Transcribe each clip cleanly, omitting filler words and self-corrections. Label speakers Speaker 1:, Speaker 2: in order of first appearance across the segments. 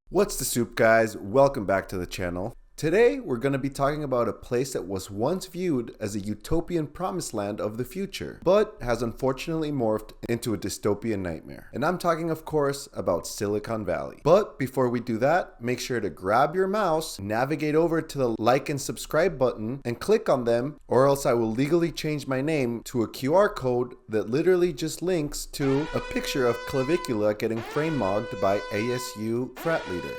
Speaker 1: What's the soup, guys? Welcome back to the channel. Today, we're going to be talking about a place that was once viewed as a utopian promised land of the future, but has unfortunately morphed into a dystopian nightmare. And I'm talking, of course, about Silicon Valley. But before we do that, make sure to grab your mouse, navigate over to the like and subscribe button, and click on them, or else I will legally change my name to a QR code that literally just links to a picture of Clavicula getting frame mogged by ASU frat leader.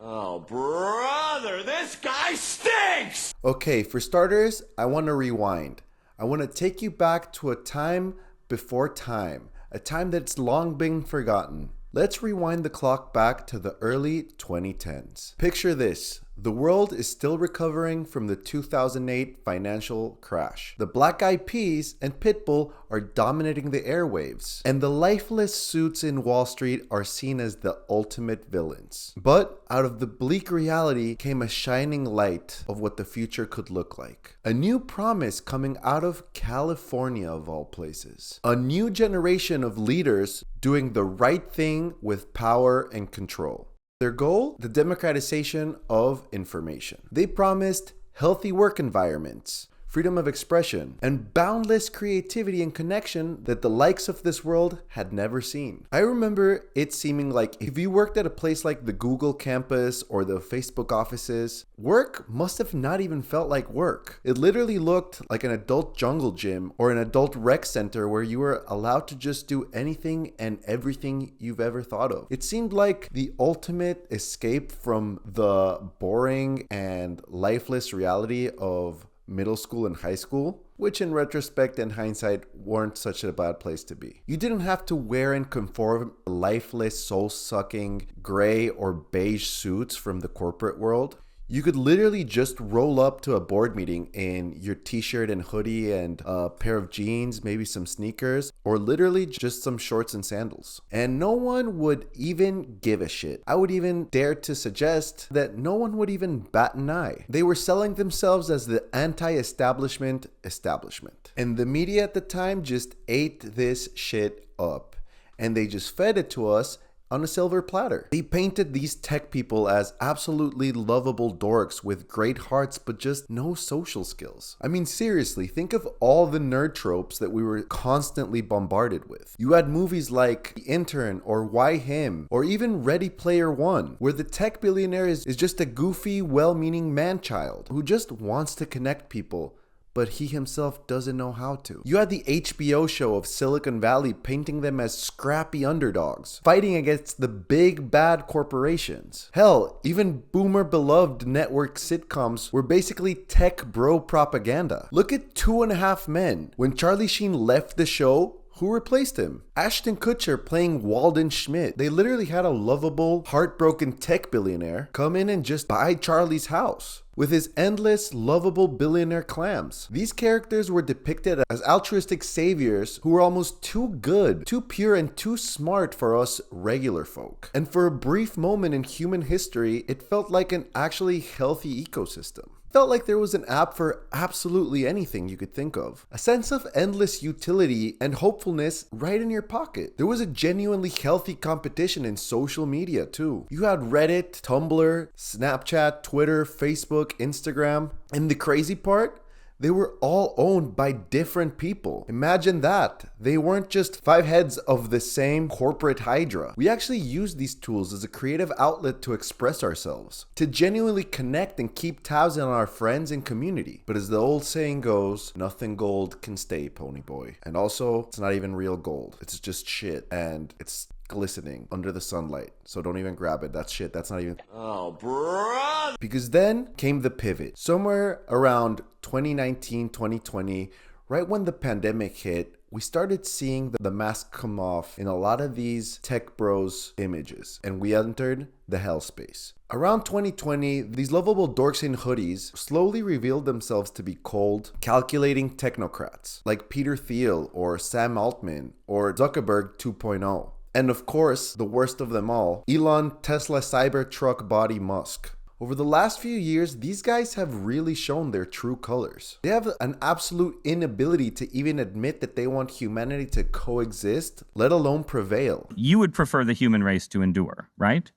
Speaker 2: Oh, brother, this guy stinks!
Speaker 1: Okay, for starters, I want to rewind. I want to take you back to a time before time, a time that's long been forgotten. Let's rewind the clock back to the early 2010s. Picture this. The world is still recovering from the 2008 financial crash. The Black Eyed Peas and Pitbull are dominating the airwaves, and the lifeless suits in Wall Street are seen as the ultimate villains. But out of the bleak reality came a shining light of what the future could look like. A new promise coming out of California, of all places. A new generation of leaders doing the right thing with power and control. Their goal? The democratization of information. They promised healthy work environments, freedom of expression, and boundless creativity and connection that the likes of this world had never seen. I remember it seeming like if you worked at a place like the Google campus or the Facebook offices, work must have not even felt like work. It literally looked like an adult jungle gym or an adult rec center where you were allowed to just do anything and everything you've ever thought of. It seemed like the ultimate escape from the boring and lifeless reality of middle school and high school, which in retrospect and hindsight weren't such a bad place to be. You didn't have to wear and conform lifeless, soul-sucking gray or beige suits from the corporate world. You could literally just roll up to a board meeting in your t-shirt and hoodie and a pair of jeans, maybe some sneakers, or literally just some shorts and sandals. And no one would even give a shit. I would even dare to suggest that no one would even bat an eye. They were selling themselves as the anti-establishment establishment. And the media at the time just ate this shit up. And they just fed it to us on a silver platter. They painted these tech people as absolutely lovable dorks with great hearts but just no social skills. I mean, seriously, think of all the nerd tropes that we were constantly bombarded with. You had movies like The Intern or Why Him or even Ready Player One, where the tech billionaire is just a goofy, well-meaning man-child who just wants to connect people, but he himself doesn't know how to. You had the HBO show of Silicon Valley painting them as scrappy underdogs, fighting against the big bad corporations. Hell, even boomer beloved network sitcoms were basically tech bro propaganda. Look at 2.5 Men. When Charlie Sheen left the show, who replaced him? Ashton Kutcher playing Walden Schmidt. They literally had a lovable, heartbroken tech billionaire come in and just buy Charlie's house with his endless, lovable billionaire clams. These characters were depicted as altruistic saviors who were almost too good, too pure, and too smart for us regular folk. And for a brief moment in human history, it felt like an actually healthy ecosystem. Felt like there was an app for absolutely anything you could think of. A sense of endless utility and hopefulness right in your pocket. There was a genuinely healthy competition in social media too. You had Reddit, Tumblr, Snapchat, Twitter, Facebook, Instagram. And the crazy part? They were all owned by different people. Imagine that. They weren't just 5 heads of the same corporate hydra. We actually used these tools as a creative outlet to express ourselves, to genuinely connect and keep tabs on our friends and community. But as the old saying goes, nothing gold can stay, pony boy. And also, it's not even real gold. It's just shit. And it's glistening under the sunlight. So don't even grab it. That's shit. That's not even...
Speaker 2: Oh, brother!
Speaker 1: Because then came the pivot. Somewhere around 2019, 2020, right when the pandemic hit, we started seeing the mask come off in a lot of these tech bros images, and we entered the hellspace. Around 2020, these lovable dorks in hoodies slowly revealed themselves to be cold, calculating technocrats like Peter Thiel or Sam Altman or Zuckerberg 2.0. And of course, the worst of them all, Elon Tesla Cybertruck body Musk. Over the last few years, these guys have really shown their true colors. They have an absolute inability to even admit that they want humanity to coexist, let alone prevail.
Speaker 3: You would prefer the human race to endure, right?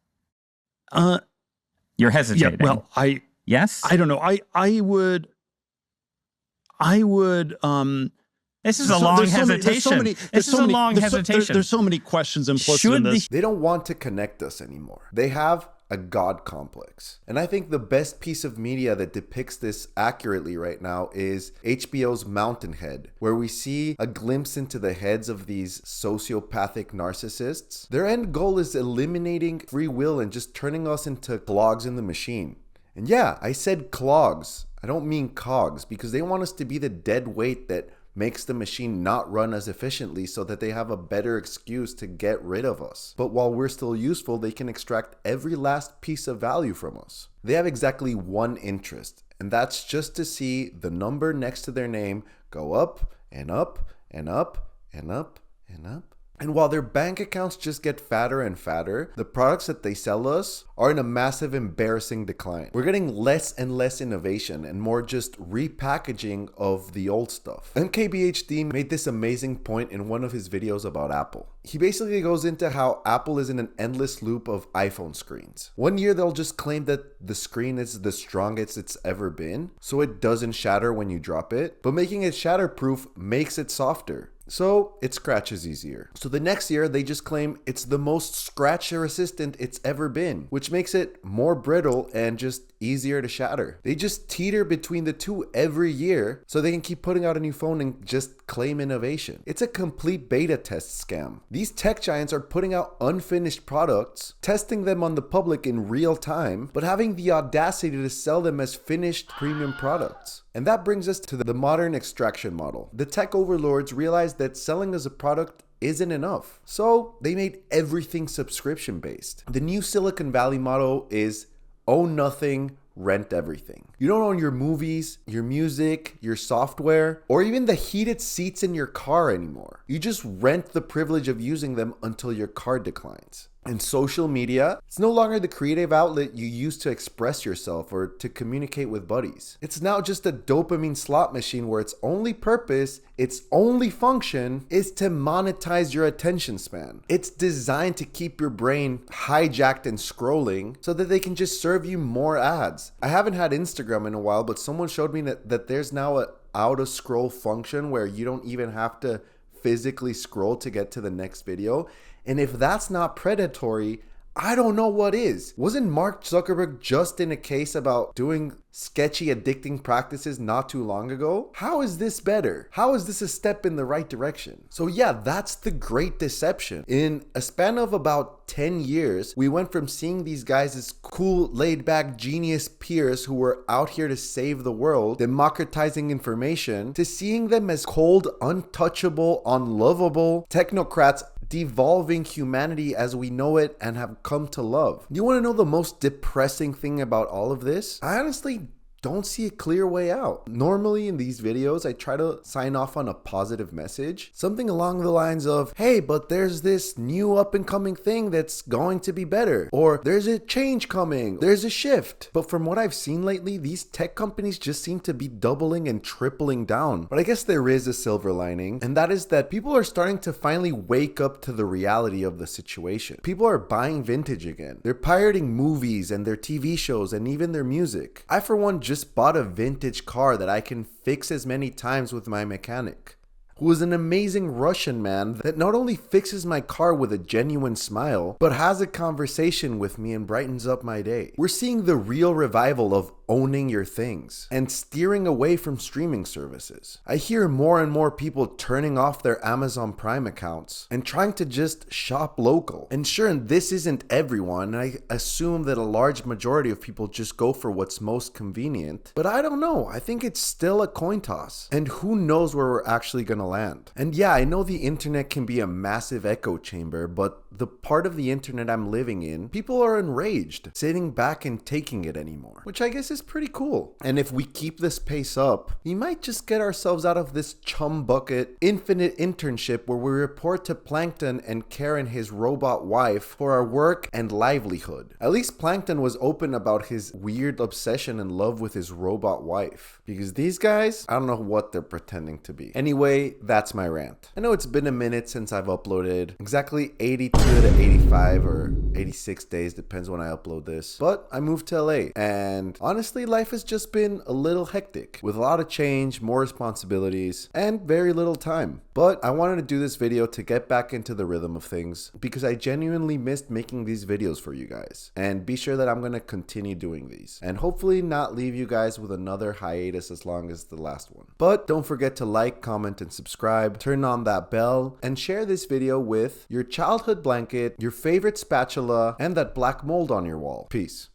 Speaker 4: Uh,
Speaker 3: You're hesitating.
Speaker 4: Yeah, well,
Speaker 3: yes?
Speaker 4: I don't know. I would.
Speaker 3: This is a long hesitation. This is a long hesitation.
Speaker 4: There's so many questions implicit in this.
Speaker 1: They don't want to connect us anymore. They have a God complex. And I think the best piece of media that depicts this accurately right now is HBO's Mountainhead, where we see a glimpse into the heads of these sociopathic narcissists. Their end goal is eliminating free will and just turning us into clogs in the machine. And yeah, I said clogs. I don't mean cogs, because they want us to be the dead weight that makes the machine not run as efficiently so that they have a better excuse to get rid of us. But while we're still useful, they can extract every last piece of value from us. They have exactly one interest, and that's just to see the number next to their name go up and up and up and up and up. And while their bank accounts just get fatter and fatter, the products that they sell us are in a massive, embarrassing decline. We're getting less and less innovation and more just repackaging of the old stuff. MKBHD made this amazing point in one of his videos about Apple. He basically goes into how Apple is in an endless loop of iPhone screens. One year they'll just claim that the screen is the strongest it's ever been, so it doesn't shatter when you drop it, but making it shatterproof makes it softer, so it scratches easier. So the next year they just claim it's the most scratch resistant it's ever been, which makes it more brittle and just easier to shatter. They just teeter between the two every year so they can keep putting out a new phone and just claim innovation. It's a complete beta test scam. These tech giants are putting out unfinished products, testing them on the public in real time, but having the audacity to sell them as finished premium products. And that brings us to the modern extraction model. The tech overlords realized that selling as a product isn't enough, so they made everything subscription based. The new Silicon Valley motto is own nothing, rent everything. You don't own your movies, your music, your software, or even the heated seats in your car anymore. You just rent the privilege of using them until your car declines. And social media, it's no longer the creative outlet you use to express yourself or to communicate with buddies. It's now just a dopamine slot machine where its only purpose, its only function is to monetize your attention span. It's designed to keep your brain hijacked and scrolling so that they can just serve you more ads. I haven't had Instagram in a while, but someone showed me that there's now a out of scroll function where you don't even have to physically scroll to get to the next video. And if that's not predatory, I don't know what is. Wasn't Mark Zuckerberg just in a case about doing sketchy, addicting practices not too long ago? How is this better? How is this a step in the right direction? So yeah, that's the great deception. In a span of about 10 years, we went from seeing these guys as cool, laid-back, genius peers who were out here to save the world, democratizing information, to seeing them as cold, untouchable, unlovable technocrats devolving humanity as we know it and have come to love. You want to know the most depressing thing about all of this? I honestly don't see a clear way out. Normally in these videos, I try to sign off on a positive message, something along the lines of, hey, but there's this new up and coming thing that's going to be better, or there's a change coming, there's a shift. But from what I've seen lately, these tech companies just seem to be doubling and tripling down. But I guess there is a silver lining, and that is that people are starting to finally wake up to the reality of the situation. People are buying vintage again. They're pirating movies and their TV shows and even their music. I, for one, just bought a vintage car that I can fix as many times with my mechanic, who is an amazing Russian man that not only fixes my car with a genuine smile, but has a conversation with me and brightens up my day. We're seeing the real revival of owning your things and steering away from streaming services. I hear more and more people turning off their Amazon Prime accounts and trying to just shop local. And sure, this isn't everyone. I assume that a large majority of people just go for what's most convenient, but I don't know. I think it's still a coin toss, and who knows where we're actually gonna land. And yeah, I know the internet can be a massive echo chamber, but the part of the internet I'm living in, people are enraged, sitting back and taking it anymore, which I guess is pretty cool. And if we keep this pace up, we might just get ourselves out of this chum bucket infinite internship where we report to Plankton and Karen, his robot wife, for our work and livelihood. At least Plankton was open about his weird obsession and love with his robot wife. Because these guys, I don't know what they're pretending to be. Anyway, that's my rant. I know it's been a minute since I've uploaded. Exactly 82 to 85 or 86 days, depends when I upload this. But I moved to LA, and honestly, life has just been a little hectic, with a lot of change, more responsibilities, and very little time. But I wanted to do this video to get back into the rhythm of things, because I genuinely missed making these videos for you guys. And be sure that I'm going to continue doing these, and hopefully not leave you guys with another hiatus as long as the last one. But don't forget to like, comment, and subscribe, turn on that bell, and share this video with your childhood blanket, your favorite spatula, and that black mold on your wall. Peace.